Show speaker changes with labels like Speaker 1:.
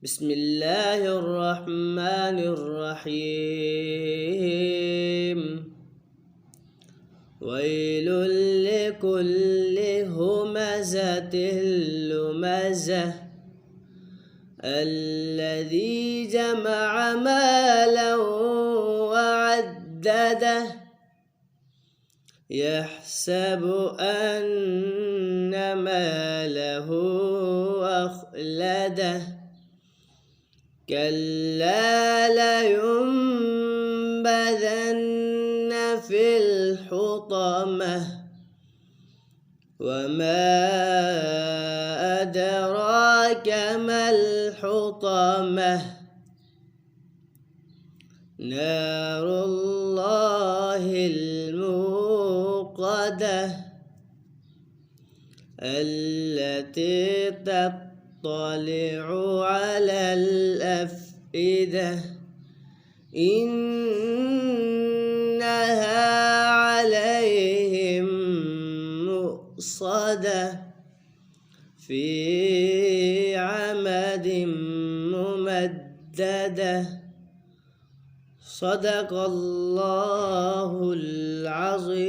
Speaker 1: بسم الله الرحمن الرحيم. ويل لكل همزة لمزة الذي جمع مالا وعدده يحسب أن ماله أخلده كلا لينبذن في الحطمة وما أدراك ما الحطمة نار الله الموقدة التي تطلع على الأفئدة إنها عليهم مؤصدة في عمد ممددة صدق الله العظيم.